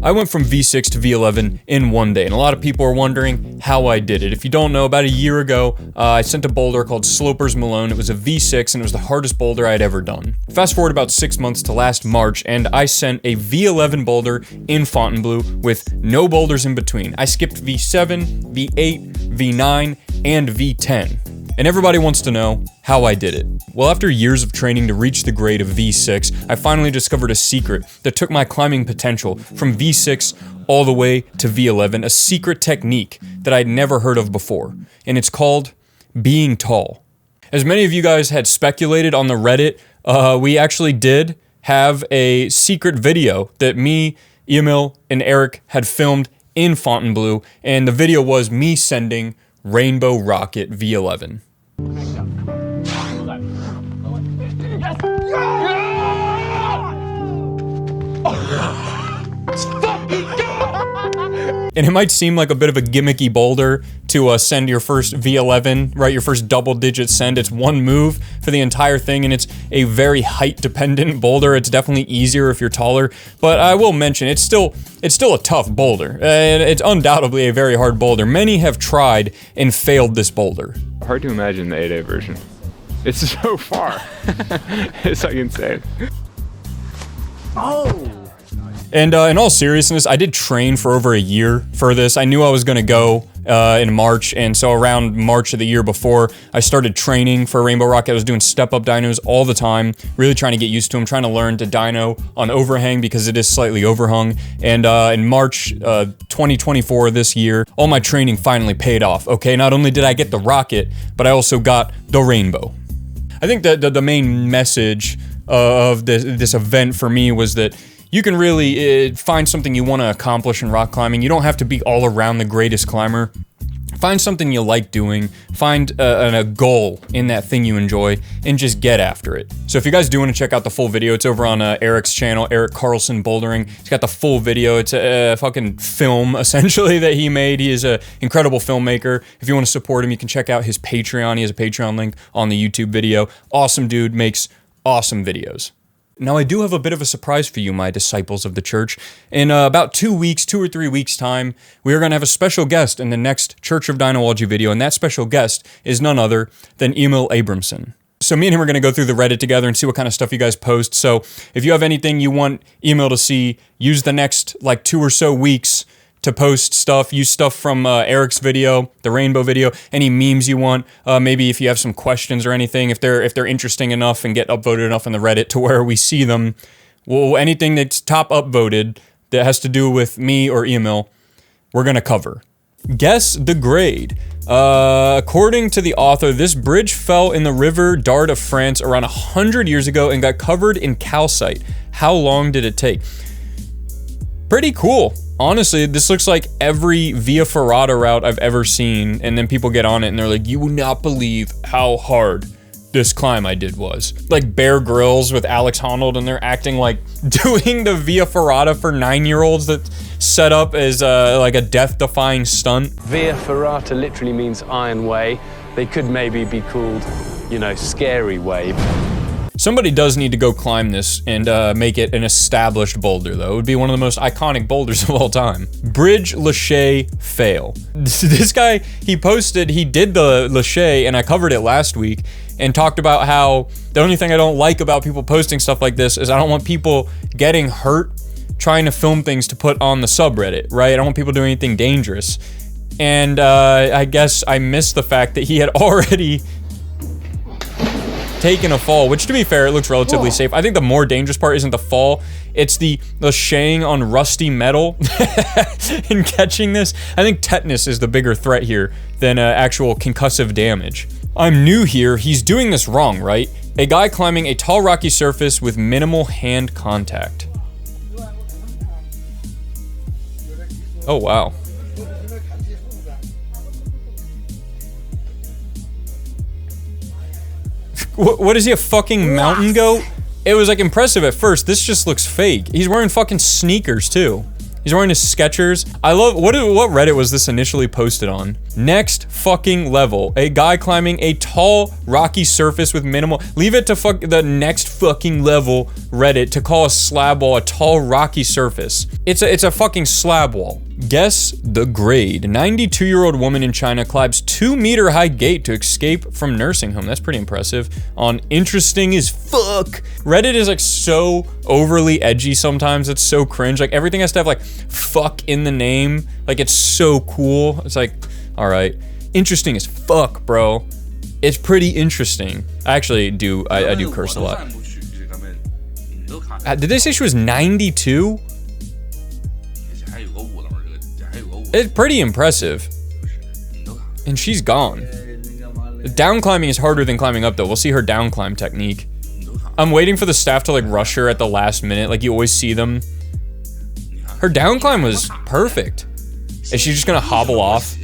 I went from V6 to V11 in one day, and a lot of people are wondering how I did it. If you don't know, about a year ago, I sent a boulder called Slopers Malone. It was a V6, and it was the hardest boulder I had ever done. Fast forward about 6 months to last March, and I sent a V11 boulder in Fontainebleau with no boulders in between. I skipped V7, V8, V9, and V10. And everybody wants to know how I did it. Well, after years of training to reach the grade of V6, I finally discovered a secret that took my climbing potential from V6 all the way to V11, a secret technique that I'd never heard of before, and it's called being tall. As many of you guys had speculated on the Reddit, we actually did have a secret video that me, Emil, and Eric had filmed in Fontainebleau, and the video was me sending Rainbow Rocket V11. And it might seem like a bit of a gimmicky boulder to send your first V11, right? Your first double-digit send. It's one move for the entire thing, and it's a very height-dependent boulder. It's definitely easier if you're taller, but I will mention it's still a tough boulder, and it's undoubtedly a very hard boulder. Many have tried and failed this boulder. Hard to imagine the 8A version. It's so far. It's like insane. Oh! And in all seriousness, I did train for over a year for this. I knew I was gonna go in March, and so around March of the year before, I started training for Rainbow Rocket. I was doing step-up dynos all the time, really trying to get used to them, trying to learn to dyno on overhang because it is slightly overhung. And in March 2024 this year, all my training finally paid off, okay? Not only did I get the rocket, but I also got the rainbow. I think that the main message of this event for me was that you can really find something you want to accomplish in rock climbing. You don't have to be all around the greatest climber. Find something you like doing, find a goal in that thing you enjoy, and just get after it. So if you guys do want to check out the full video, it's over on Eric's channel, Eric Carlson Bouldering. He's got the full video. It's a fucking film, essentially, that he made. He is an incredible filmmaker. If you want to support him, you can check out his Patreon. He has a Patreon link on the YouTube video. Awesome dude, makes awesome videos. Now, I do have a bit of a surprise for you, my disciples of the church. In about 2 or 3 weeks' time, we are going to have a special guest in the next Church of Dynology video, and that special guest is none other than Emil Abramson. So me and him are going to go through the Reddit together and see what kind of stuff you guys post. So if you have anything you want Emil to see, use the next, 2 or so weeks to post stuff. Use stuff from Eric's video, the rainbow video, any memes you want. Maybe if you have some questions or anything, if they're interesting enough and get upvoted enough on the Reddit to where we see them. Well, anything that's top upvoted that has to do with me or Emil, we're gonna cover. Guess the grade. According to the author, this bridge fell in the river Dart of France around 100 years ago and got covered in calcite. How long did it take? Pretty cool. Honestly, this looks like every Via Ferrata route I've ever seen, and then people get on it and they're like, you would not believe how hard this climb I did was. Like Bear Grylls with Alex Honnold, and they're acting like doing the Via Ferrata for 9-year-olds that's set up as like a death-defying stunt. Via Ferrata literally means iron way. They could maybe be called, scary way. Somebody does need to go climb this and make it an established boulder, though. It would be one of the most iconic boulders of all time. Bridge Lachey fail. This guy, he did the Lachey, and I covered it last week, and talked about how the only thing I don't like about people posting stuff like this is I don't want people getting hurt trying to film things to put on the subreddit, right? I don't want people doing anything dangerous. And I guess I missed the fact that he had already taken a fall, which to be fair, it looks relatively safe. I think the more dangerous part isn't the fall, it's the shaying on rusty metal and catching this. I think tetanus is the bigger threat here than actual concussive damage. I'm new here, he's doing this wrong, right? A guy climbing a tall rocky surface with minimal hand contact. Oh wow. What is he, a fucking mountain goat? It was like impressive at first. This just looks fake. He's wearing fucking sneakers too. He's wearing his Skechers. I love, what Reddit was this initially posted on? Next fucking level. A guy climbing a tall, rocky surface with minimal, leave it to the next fucking level Reddit to call a slab wall a tall, rocky surface. It's a fucking slab wall. Guess the grade. 92-year-old woman in China climbs 2-meter high gate to escape from nursing home. That's pretty impressive. On interesting as fuck. Reddit is like so overly edgy sometimes. It's so cringe. Like everything has to have like fuck in the name. Like it's so cool. It's like, all right, interesting as fuck, bro. It's pretty interesting. I actually do. I do curse a lot. Did they say she was 92? It's pretty impressive. And she's gone. Down climbing is harder than climbing up though. We'll see her down climb technique. I'm waiting for the staff to like rush her at the last minute. Like you always see them. Her down climb was perfect. Is she just gonna hobble off?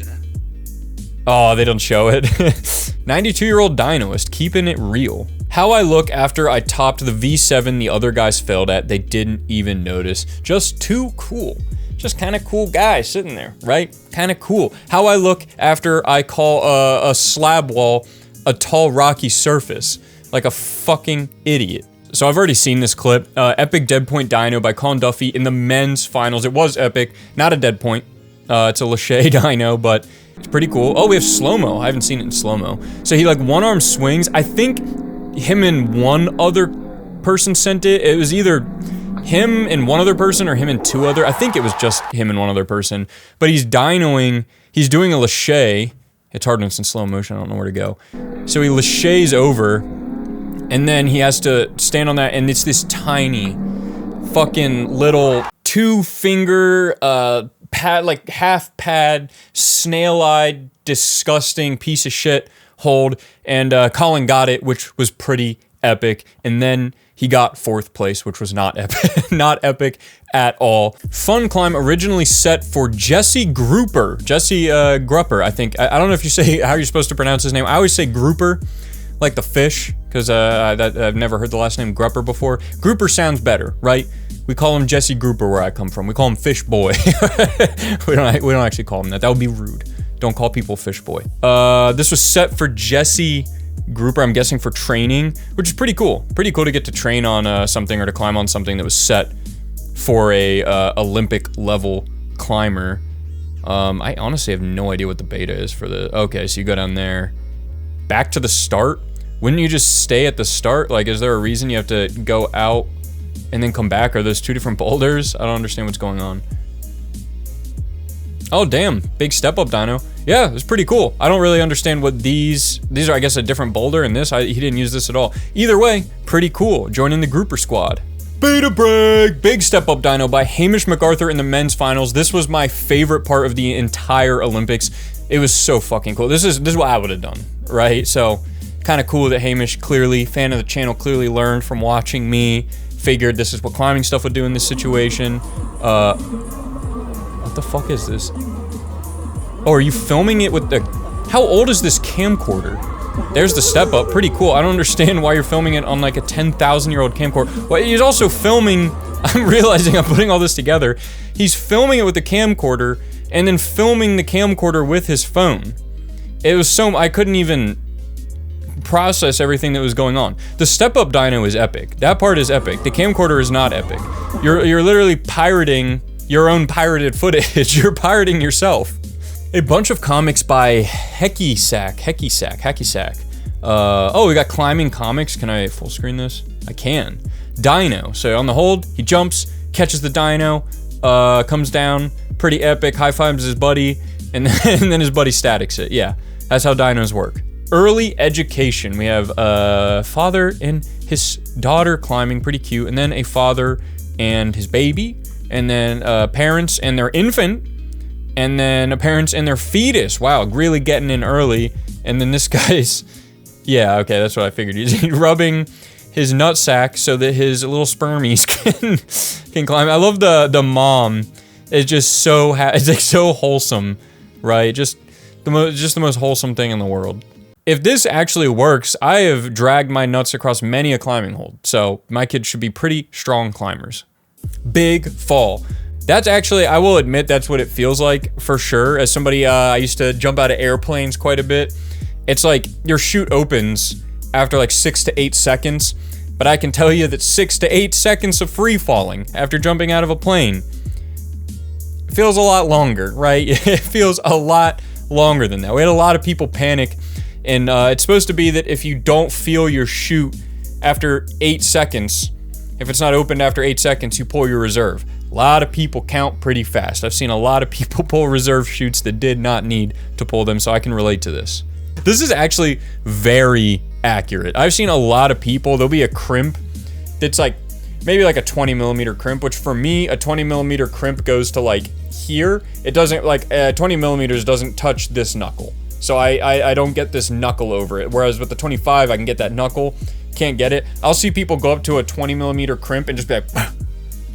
Oh, they don't show it. 92-year-old dynoist, keeping it real. How I look after I topped the V7 the other guys failed at, they didn't even notice. Just too cool. Just kind of cool guy sitting there, right? Kind of cool. How I look after I call a slab wall a tall rocky surface. Like a fucking idiot. So I've already seen this clip. Epic dead point dyno by Colin Duffy in the men's finals. It was epic, not a dead point. It's a Lachey dyno, but it's pretty cool. Oh, we have slow-mo. I haven't seen it in slow-mo. So he like one-arm swings. I think him and one other person sent it. It was either him and one other person or him and two other. I think it was just him and one other person. But he's dynoing. He's doing a Lachey. It's hard when it's in slow motion. I don't know where to go. So he Lacheys over. And then he has to stand on that. And it's this tiny fucking little 2-finger pad, like half pad, snail-eyed, disgusting piece of shit hold. And Colin got it, which was pretty epic. And then he got 4th place, which was not epic, not epic at all. Fun climb originally set for Jesse Grouper. Jesse Grupper, I think. I don't know if you say how you're supposed to pronounce his name. I always say Grouper, like the fish, because I've never heard the last name Grupper before. Grouper sounds better, right? We call him Jesse Grouper where I come from. We call him Fish Boy. we don't actually call him that. That would be rude. Don't call people Fish Boy. This was set for Jesse Grouper, I'm guessing for training, which is pretty cool. Pretty cool to get to train on something or to climb on something that was set for a Olympic level climber. I honestly have no idea what the beta is for the, okay, so you go down there. Back to the start? Wouldn't you just stay at the start? Like, is there a reason you have to go out and then come back? Are those 2 different boulders? I don't understand what's going on. Oh, damn. Big step up dyno. Yeah, it's pretty cool. I don't really understand what these are, I guess, a different boulder, and this, he didn't use this at all. Either way, pretty cool. Joining the grouper squad. Beta break! Big step up dyno by Hamish MacArthur in the men's finals. This was my favorite part of the entire Olympics. It was so fucking cool. This is what I would have done, right? So, kind of cool that Hamish, clearly, fan of the channel, clearly learned from watching me. Figured this is what climbing stuff would do in this situation. What the fuck is this? Oh, are you filming it with the... How old is this camcorder? There's the step up, pretty cool. I don't understand why you're filming it on like a 10,000-year-old camcorder. Well, he's also filming... I'm realizing I'm putting all this together. He's filming it with the camcorder and then filming the camcorder with his phone. It was so... I couldn't even process everything that was going on. The step up dyno is epic. That part is epic. The camcorder is not epic. You're literally pirating your own pirated footage. You're pirating yourself. A bunch of comics by Hacky Sack. Oh, we got climbing comics. Can I full screen this? I can. Dyno. So on the hold, he jumps, catches the dyno, comes down, pretty epic, high fives his buddy, and then his buddy statics it. Yeah, that's how dynos work. Early education. We have a father and his daughter climbing, pretty cute, and then a father and his baby, and then parents and their infant, and then parents and their fetus. Wow, really getting in early. And then this guy's, yeah, okay, that's what I figured. He's rubbing his nutsack so that his little spermies can climb. I love the mom. It's just so it's like so wholesome, right? Just the most wholesome thing in the world. If this actually works, I have dragged my nuts across many a climbing hold. So my kids should be pretty strong climbers. Big fall. That's actually, I will admit, that's what it feels like for sure. As somebody, I used to jump out of airplanes quite a bit. It's like your chute opens after like 6 to 8 seconds, but I can tell you that 6 to 8 seconds of free falling after jumping out of a plane feels a lot longer, right? It feels a lot longer than that. We had a lot of people panic, and it's supposed to be that if you don't feel your chute after 8 seconds, if it's not opened after 8 seconds, you pull your reserve. A lot of people count pretty fast. I've seen a lot of people pull reserve chutes that did not need to pull them, so I can relate to this. This is actually very accurate. I've seen a lot of people, there'll be a crimp that's like, maybe like a 20 millimeter crimp, which for me, a 20 millimeter crimp goes to like here. It doesn't, like 20 millimeters doesn't touch this knuckle. So I don't get this knuckle over it. Whereas with the 25, I can get that knuckle, can't get it. I'll see people go up to a 20 millimeter crimp and just be like,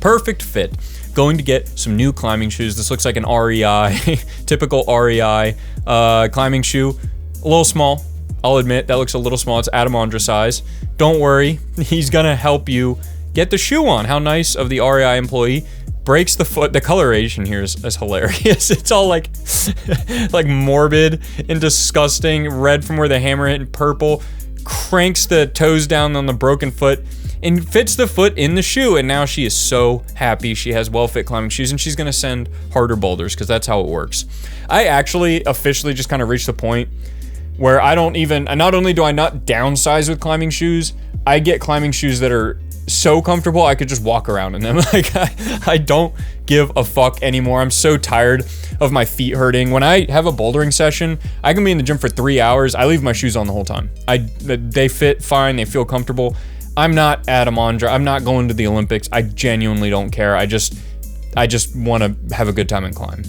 perfect fit. Going to get some new climbing shoes. This looks like an REI, typical REI climbing shoe. A little small, I'll admit, that looks a little small. It's Adam Ondra size. Don't worry, he's gonna help you get the shoe on. How nice of the REI employee. Breaks the foot. The coloration here is hilarious. It's all like like morbid and disgusting. Red from where the hammer hit and purple. Cranks the toes down on the broken foot and fits the foot in the shoe. And now she is so happy she has well-fit climbing shoes, and she's gonna send harder boulders because that's how it works. I actually officially just kind of reached the point where I don't even, not only do I not downsize with climbing shoes, I get climbing shoes that are so comfortable I could just walk around in them. Like I don't give a fuck anymore. I'm so tired of my feet hurting. When I have a bouldering session, I can be in the gym for 3 hours. I leave my shoes on the whole time. They fit fine. They feel comfortable. I'm not Adam Ondra. I'm not going to the Olympics. I genuinely don't care. I just want to have a good time and climb.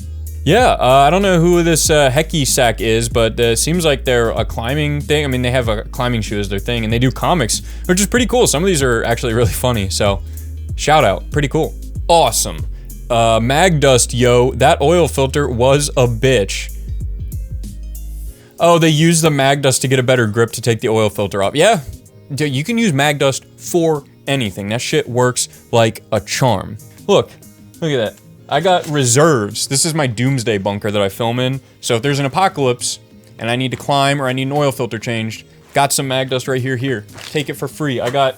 Yeah, I don't know who this Hecky Sack is, but it seems like they're a climbing thing. I mean, they have a climbing shoe as their thing, and they do comics, which is pretty cool. Some of these are actually really funny, so shout out. Pretty cool. Awesome. Magdust, yo, that oil filter was a bitch. Oh, they use the Magdust to get a better grip to take the oil filter off. Yeah, dude, you can use Magdust for anything. That shit works like a charm. Look at that. I got reserves. This is my doomsday bunker that I film in. So if there's an apocalypse and I need to climb or I need an oil filter changed, got some Magdust right here. Take it for free. I got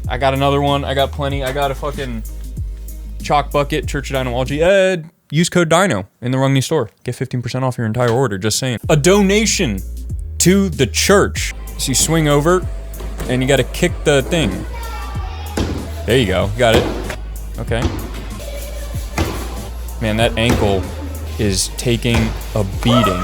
another one. I got plenty. I got a fucking chalk bucket, Church of Dynology. Use code DYNO in the Rungney store. Get 15% off your entire order, just saying. A donation to the church. So you swing over and you gotta kick the thing. There you go, got it. Okay. Man, that ankle is taking a beating.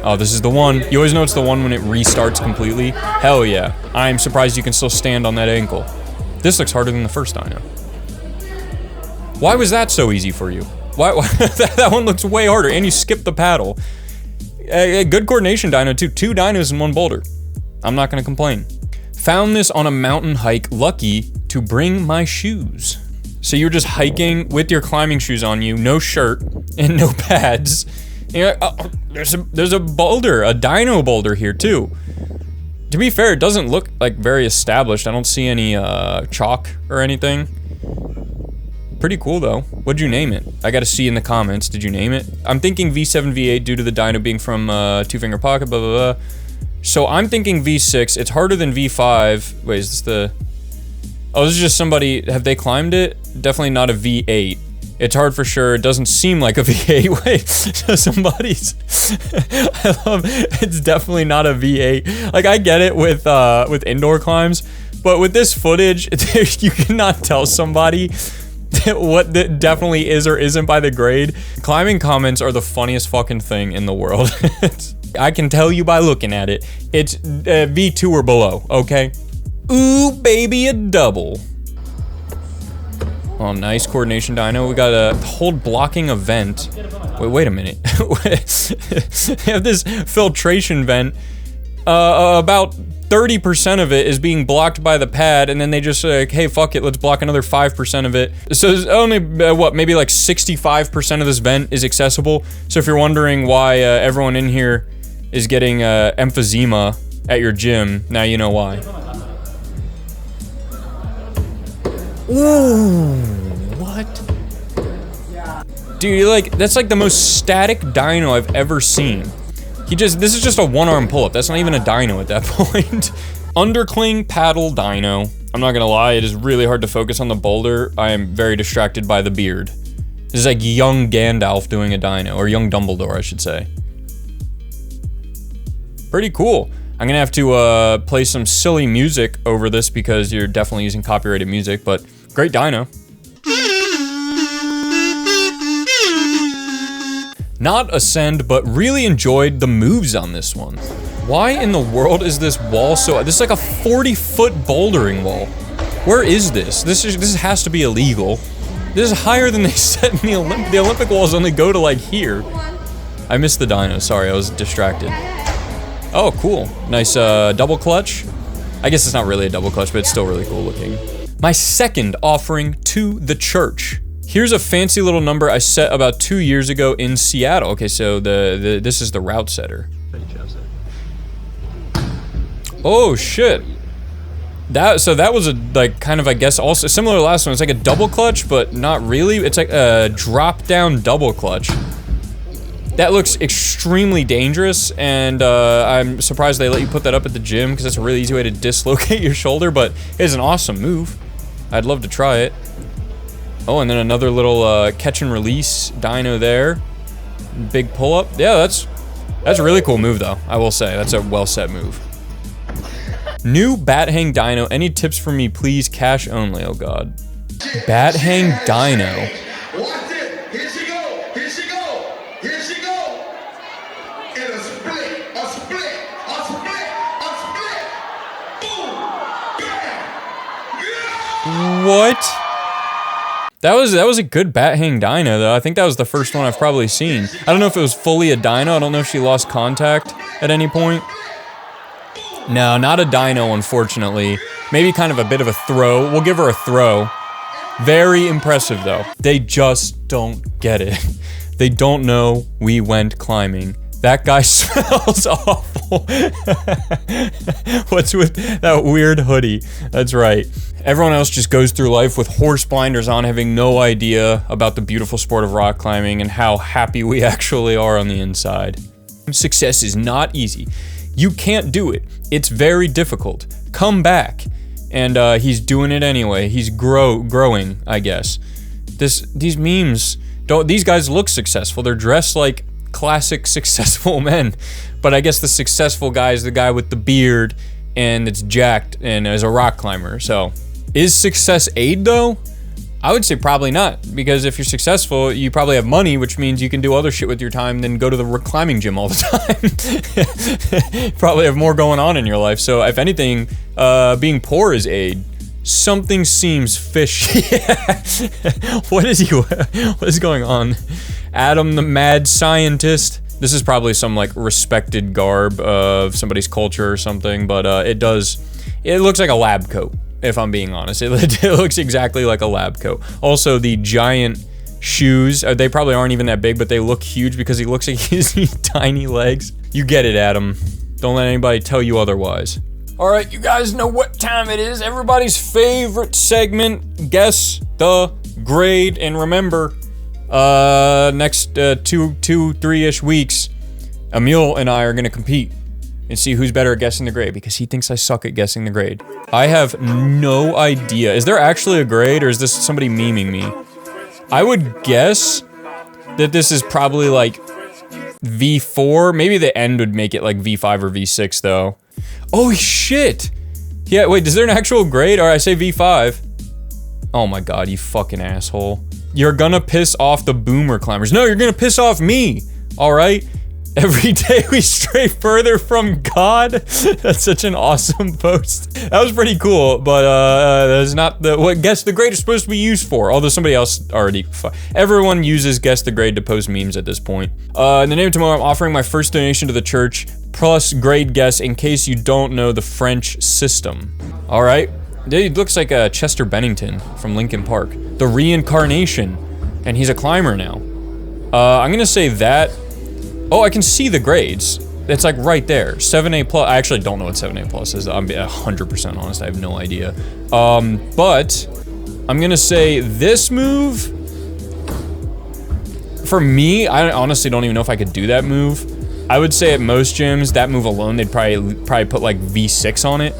Oh, this is the one. You always know it's the one when it restarts completely. Hell yeah. I'm surprised you can still stand on that ankle. This looks harder than the first dyno. Why was that so easy for you? Why that one looks way harder, and you skipped the paddle. A good coordination dyno too. 2 dynos in 1 boulder. I'm not gonna complain. Found this on a mountain hike, lucky to bring my shoes. So you're just hiking with your climbing shoes on you, no shirt, and no pads. And you're like, oh, there's a boulder, a dyno boulder here too. To be fair, it doesn't look like very established. I don't see any chalk or anything. Pretty cool though. What'd you name it? I gotta see in the comments. Did you name it? I'm thinking V7, V8 due to the dyno being from 2-finger pocket, blah, blah, blah. So I'm thinking V6. It's harder than V5. Wait, is this the... Oh, this is just somebody, have they climbed it? Definitely not a V8. It's hard for sure. It doesn't seem like a V8. Wait, somebody's, I love, it's definitely not a V8. Like, I get it with indoor climbs, but with this footage, you cannot tell somebody what that definitely is or isn't by the grade. Climbing comments are the funniest fucking thing in the world. I can tell you by looking at it. It's V2 or below, okay? Ooh, baby, a double. Oh, nice coordination dyno. We got a hold blocking a vent. Wait a minute. They have this filtration vent. About 30% of it is being blocked by the pad, and then they just say, like, hey, fuck it, let's block another 5% of it. So there's only, what, maybe like 65% of this vent is accessible. So if you're wondering why everyone in here is getting emphysema at your gym, now you know why. Ooh, what? Dude, like, that's like the most static dyno I've ever seen. This is just a one-arm pull-up. That's not even a dyno at that point. Undercling paddle dyno. I'm not gonna lie, it is really hard to focus on the boulder. I am very distracted by the beard. This is like young Gandalf doing a dyno, or young Dumbledore, I should say. Pretty cool. I'm gonna have to play some silly music over this because you're definitely using copyrighted music, but great dyno. Not Ascend, but really enjoyed the moves on this one. Why in the world is this wall so... This is like a 40-foot bouldering wall. Where is this? This has to be illegal. This is higher than they set in the Olympic. The Olympic walls only go to like here. I missed the dyno, sorry, I was distracted. Oh, cool. Nice double clutch. I guess it's not really a double clutch, but it's still really cool looking. My second offering to the church. Here's a fancy little number I set about 2 years ago in Seattle. Okay, so this is the route setter. Oh shit. So that was a like kind of, I guess, also similar to the last one. It's like a double clutch, but not really. It's like a drop down double clutch. That looks extremely dangerous, and I'm surprised they let you put that up at the gym because that's a really easy way to dislocate your shoulder, but it's an awesome move. I'd love to try it. Oh, and then another little catch and release dyno there. Big pull up. Yeah, that's a really cool move though, I will say. That's a well set move. New bat hang dyno. Any tips for me, please? Cash only. Oh god. Bat hang dyno. Watch it. Here she go. Here she go. Here she go. And a split. A split. A split. A split. Boom. Bam. Yeah. What? That was a good bat hang dyno though. I think that was the first one I've probably seen. I don't know if it was fully a dyno. I don't know if she lost contact at any point. No, not a dyno, unfortunately. Maybe kind of a bit of a throw. We'll give her a throw. Very impressive though. They just don't get it. They don't know we went climbing. That guy smells awful. What's with that weird hoodie? That's right. Everyone else just goes through life with horse blinders on, having no idea about the beautiful sport of rock climbing and how happy we actually are on the inside. Success is not easy. You can't do it. It's very difficult. Come back. And he's doing it anyway. He's growing, I guess. These memes, these guys look successful. They're dressed like classic successful men. But I guess the successful guy is the guy with the beard and it's jacked and is a rock climber. So, is success aid though? I would say probably not, because if you're successful, you probably have money, which means you can do other shit with your time than go to the climbing gym all the time. Probably have more going on in your life. So if anything, being poor is aid. Something seems fishy. What is going on? Adam the mad scientist. This is probably some like respected garb of somebody's culture or something, but it looks like a lab coat. If I'm being honest, it looks exactly like a lab coat. Also, the giant shoes, they probably aren't even that big, but they look huge because he looks like he's these tiny legs. You get it, Adam. Don't let anybody tell you otherwise. All right, you guys know what time it is. Everybody's favorite segment, Guess the Grade. And remember, next 3-ish weeks, Emil and I are gonna compete and see who's better at guessing the grade, because he thinks I suck at guessing the grade. I have no idea. Is there actually a grade, or is this somebody memeing me? I would guess that this is probably like V4. Maybe the end would make it like V5 or V6 though. Oh shit! Yeah, wait, is there an actual grade? Or I say V5. Oh my god, you fucking asshole. You're gonna piss off the boomer climbers. No, you're gonna piss off me, alright? Every day we stray further from God. That's such an awesome post. That was pretty cool, but that's not what Guess the Grade is supposed to be used for. Although somebody else already, everyone uses Guess the Grade to post memes at this point. In the name of tomorrow, I'm offering my first donation to the church, plus grade guess in case you don't know the French system. All right, he looks like Chester Bennington from Linkin Park, the reincarnation, and he's a climber now. I'm gonna say that. Oh, I can see the grades. It's like right there, 7A plus. I actually don't know what 7A plus is. I'm 100% honest, I have no idea. But I'm gonna say this move, for me, I honestly don't even know if I could do that move. I would say at most gyms, that move alone, they'd probably put like V6 on it.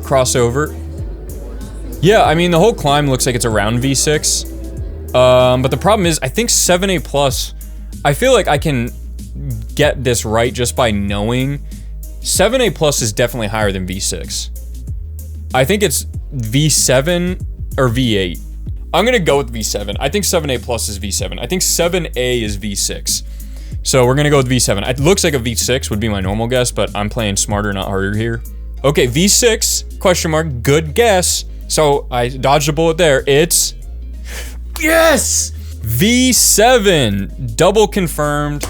Crossover. Yeah, I mean, the whole climb looks like it's around V6. But the problem is, I think 7A plus, I feel like I can get this right just by knowing. 7A plus is definitely higher than V6. I think it's V7 or V8. I'm gonna go with V7. I think 7A plus is V7. I think 7A is V6. So we're gonna go with V7. It looks like a V6 would be my normal guess, but I'm playing smarter, not harder here. Okay, V6, question mark, good guess. So I dodged a bullet there. It's, yes! V7, double confirmed.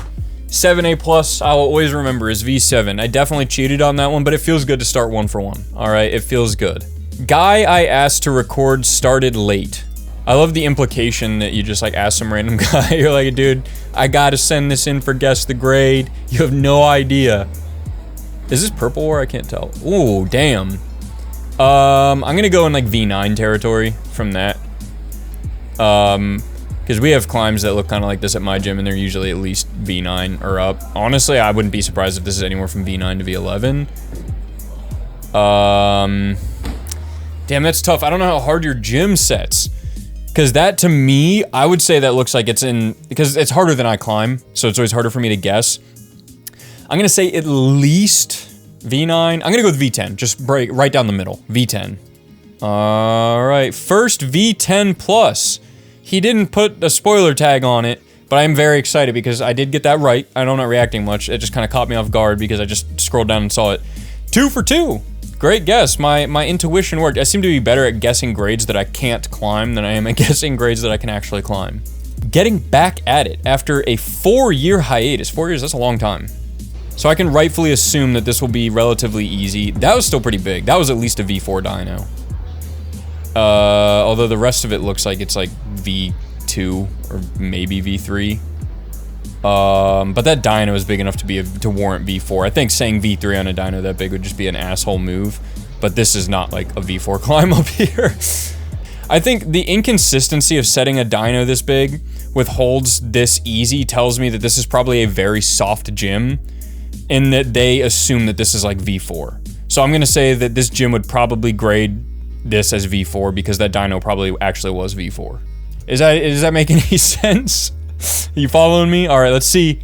7A plus, I will always remember, is V7. I definitely cheated on that one, but it feels good to start 1 for 1. All right, it feels good. Guy I asked to record started late. I love the implication that you just like ask some random guy. You're like, dude, I gotta send this in for guess the grade. You have no idea. Is this purple war? I can't tell. Ooh, damn. I'm gonna go in like V9 territory from that. Because we have climbs that look kind of like this at my gym, and they're usually at least V9 or up. Honestly, I wouldn't be surprised if this is anywhere from V9 to V11. Damn, that's tough. I don't know how hard your gym sets. Because that, to me, I would say that looks like it's in... Because it's harder than I climb, so it's always harder for me to guess. I'm going to say at least V9. I'm going to go with V10. Just right down the middle. V10. All right. First V10 plus. He didn't put a spoiler tag on it, but I'm very excited because I did get that right. I know I'm not reacting much. It just kind of caught me off guard because I just scrolled down and saw it. 2 for 2. Great guess. My intuition worked. I seem to be better at guessing grades that I can't climb than I am at guessing grades that I can actually climb. Getting back at it after a 4-year hiatus. 4 years, that's a long time. So I can rightfully assume that this will be relatively easy. That was still pretty big. That was at least a V4 dyno. Although the rest of it looks like it's like V2 or maybe V3. But that dyno is big enough to warrant V4. I think saying V3 on a dyno that big would just be an asshole move. But this is not like a V4 climb up here. I think the inconsistency of setting a dyno this big with holds this easy tells me that this is probably a very soft gym, and that they assume that this is like V4. So I'm gonna say that this gym would probably grade this as V4 because that dyno probably actually was V4. Does that make any sense? You following me? All right, let's see.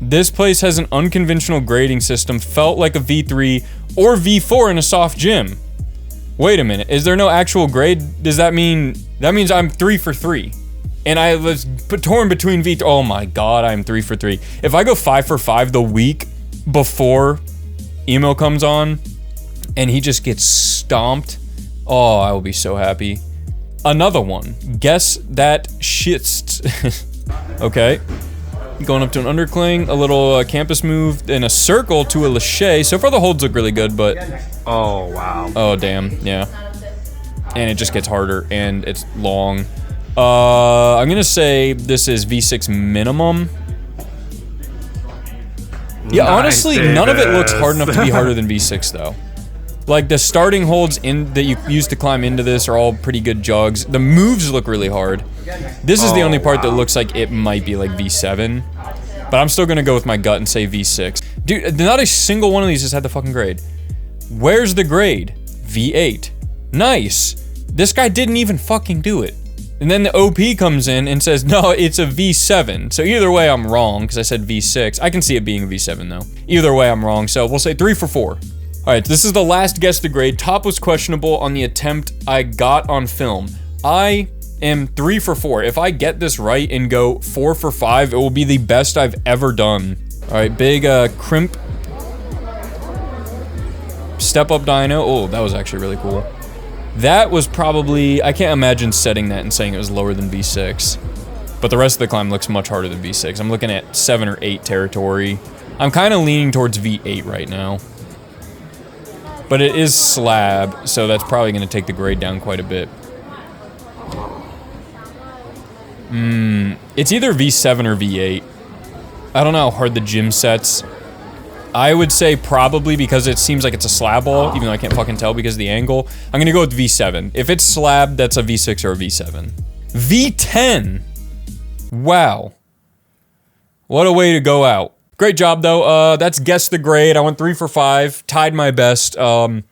This place has an unconventional grading system. Felt like a V3 or V4 in a soft gym. Wait a minute. Is there no actual grade? Does that mean... That means I'm 3 for 3. And I was torn between V3... Oh my god, I'm 3 for 3. If I go 5 for 5 the week before Emo comes on and he just gets stomped... Oh, I will be so happy. Another one. Guess that shits. Okay. Going up to an undercling, a little campus move, and a circle to a lache. So far the holds look really good, but... Oh, wow. Oh, damn. Yeah. And it just gets harder, and it's long. I'm gonna say this is V6 minimum. Yeah, Nice, honestly, none of it looks hard enough to be harder than V6, though. Like, the starting holds that you use to climb into this are all pretty good jogs. The moves look really hard. This is the only part that looks like it might be like V7. But I'm still gonna go with my gut and say V6. Dude, not a single one of these has had the fucking grade. Where's the grade? V8. Nice. This guy didn't even fucking do it. And then the OP comes in and says, no, it's a V7. So either way, I'm wrong, because I said V6. I can see it being a V7, though. Either way, I'm wrong, so we'll say 3 for 4. All right, this is the last guess the grade. Top was questionable on the attempt I got on film. I am 3 for 4. If I get this right and go 4 for 5, it will be the best I've ever done. All right, big crimp. Step up dyno. Oh, that was actually really cool. That was probably, I can't imagine setting that and saying it was lower than V6. But the rest of the climb looks much harder than V6. I'm looking at 7 or 8 territory. I'm kind of leaning towards V8 right now. But it is slab, so that's probably going to take the grade down quite a bit. It's either V7 or V8. I don't know how hard the gym sets. I would say probably because it seems like it's a slab wall, even though I can't fucking tell because of the angle. I'm gonna go with V7. If it's slab, that's a V6 or a V7. V10. Wow. What a way to go out. Great job though. That's guess the grade. I went 3 for 5, tied my best. I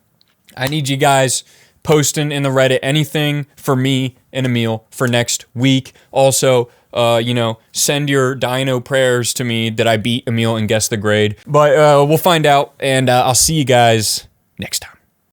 need you guys posting in the Reddit anything for me and Emil for next week. Also, you know, send your dyno prayers to me that I beat Emil and guess the grade. But we'll find out, and I'll see you guys next time.